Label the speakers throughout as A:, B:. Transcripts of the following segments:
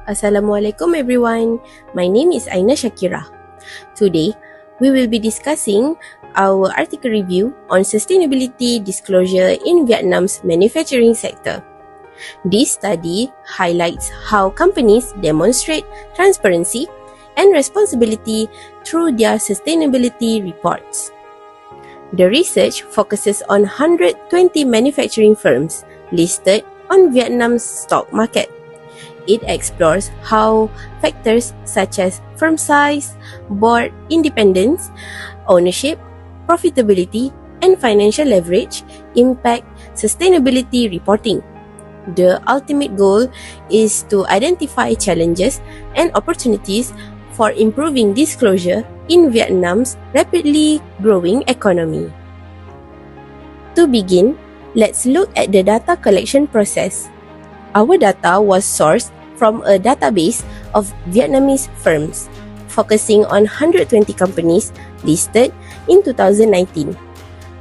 A: Assalamualaikum everyone. My name is Aina Syakirah. Today, we will be discussing our article review on sustainability disclosure in Vietnam's manufacturing sector. This study highlights how companies demonstrate transparency and responsibility through their sustainability reports. The research focuses on 120 manufacturing firms listed on Vietnam's stock market. It explores how factors such as firm size, board independence, ownership, profitability, and financial leverage impact sustainability reporting. The ultimate goal is to identify challenges and opportunities for improving disclosure in Vietnam's rapidly growing economy. To begin, let's look at the data collection process. Our data was sourced from a database of Vietnamese firms, focusing on 120 companies listed in 2019.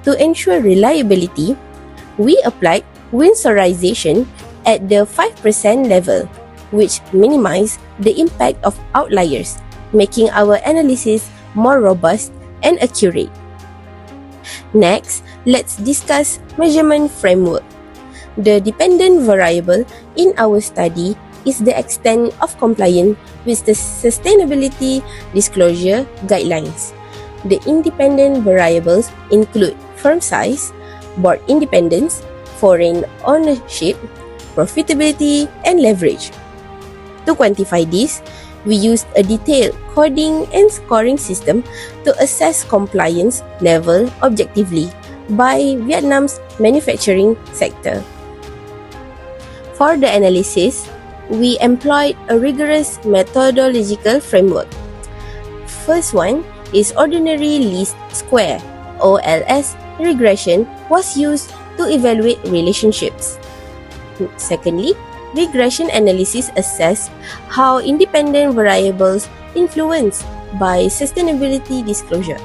A: To ensure reliability, we applied Winsorization at the 5% level, which minimized the impact of outliers, making our analysis more robust and accurate. Next, let's discuss measurement framework. The dependent variable in our study is the extent of compliance with the sustainability disclosure guidelines. The independent variables include firm size, board independence, foreign ownership, profitability, and leverage. To quantify this, we used a detailed coding and scoring system to assess compliance level objectively by Vietnam's manufacturing sector. For the analysis, we employed a rigorous methodological framework. First one is ordinary least square, OLS regression was used to evaluate relationships. Secondly, regression analysis assessed how independent variables influence by sustainability disclosure.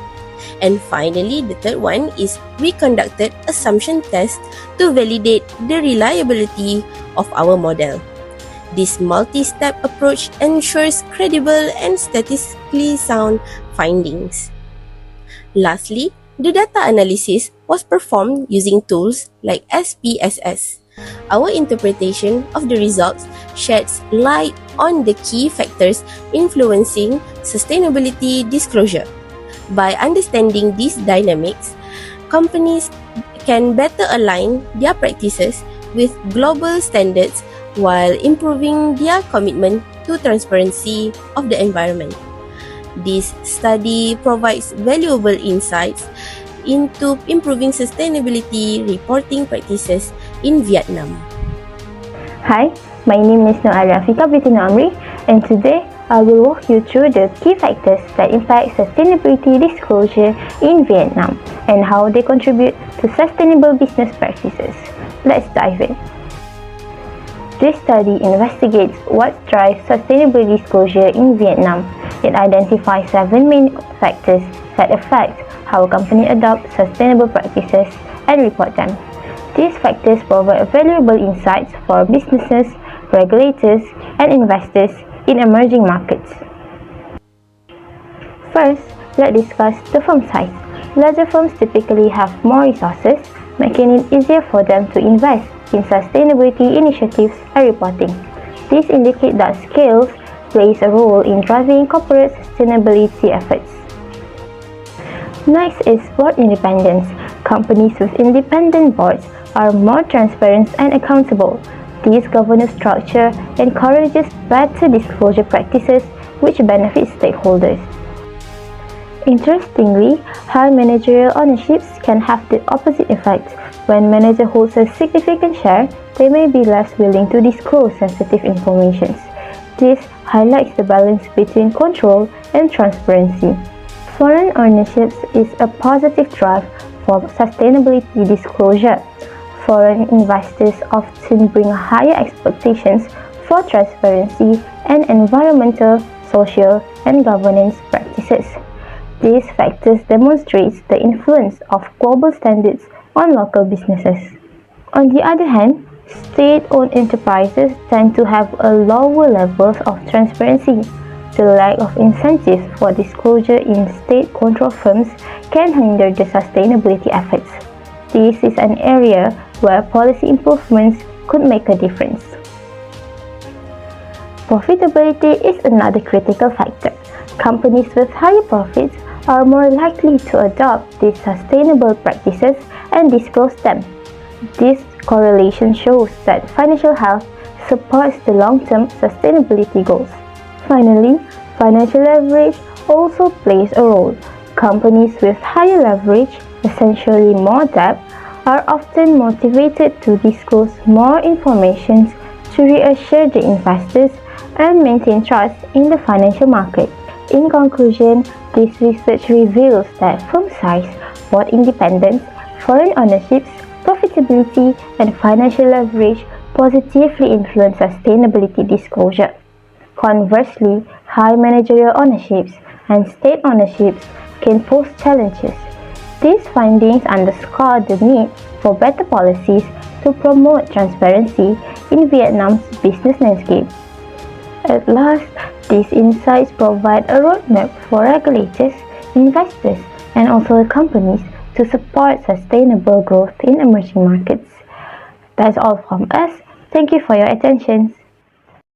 A: And finally, the third one is we conducted assumption tests to validate the reliability of our model. This multi-step approach ensures credible and statistically sound findings. Lastly, the data analysis was performed using tools like SPSS. Our interpretation of the results sheds light on the key factors influencing sustainability disclosure. By understanding these dynamics, companies can better align their practices with global standards while improving their commitment to transparency of the environment. This study provides valuable insights into improving sustainability reporting practices in Vietnam.
B: Hi, my name is Nur Aliah Afiqah, binti Nor Amri, and today I will walk you through the key factors that impact sustainability disclosure in Vietnam and how they contribute to sustainable business practices. Let's dive in. This study investigates what drives sustainable disclosure in Vietnam. It identifies 7 main factors that affect how companies adopt sustainable practices and report them. These factors provide valuable insights for businesses, regulators, and investors in emerging markets. First, let's discuss the firm size. Larger firms typically have more resources, making it easier for them to invest in sustainability initiatives and reporting. This indicates that scale plays a role in driving corporate sustainability efforts. Next is board independence. Companies with independent boards are more transparent and accountable. This governance structure encourages better disclosure practices which benefit stakeholders. Interestingly, high managerial ownerships can have the opposite effect. When manager holds a significant share, they may be less willing to disclose sensitive information. This highlights the balance between control and transparency. Foreign ownership is a positive drive for sustainability disclosure. Foreign investors often bring higher expectations for transparency and environmental, social, and governance practices. These factors demonstrate the influence of global standards on local businesses. On the other hand, State-owned enterprises tend to have a lower levels of transparency. The lack of incentives for disclosure in state-controlled firms can hinder the sustainability efforts. This is an area where policy improvements could make a difference. Profitability is another critical factor. Companies with higher profits are more likely to adopt these sustainable practices and disclose them. This correlation shows that financial health supports the long-term sustainability goals. Finally, financial leverage also plays a role. Companies with higher leverage, essentially more debt, are often motivated to disclose more information to reassure the investors and maintain trust in the financial market. In conclusion, this research reveals that firm size, board independence, foreign ownerships, profitability, and financial leverage positively influence sustainability disclosure. Conversely, high managerial ownerships and state ownerships can pose challenges. These findings underscore the need for better policies to promote transparency in Vietnam's business landscape. At last, these insights provide a roadmap for regulators, investors, and also companies to support sustainable growth in emerging markets. That's all from us. Thank you for your attention.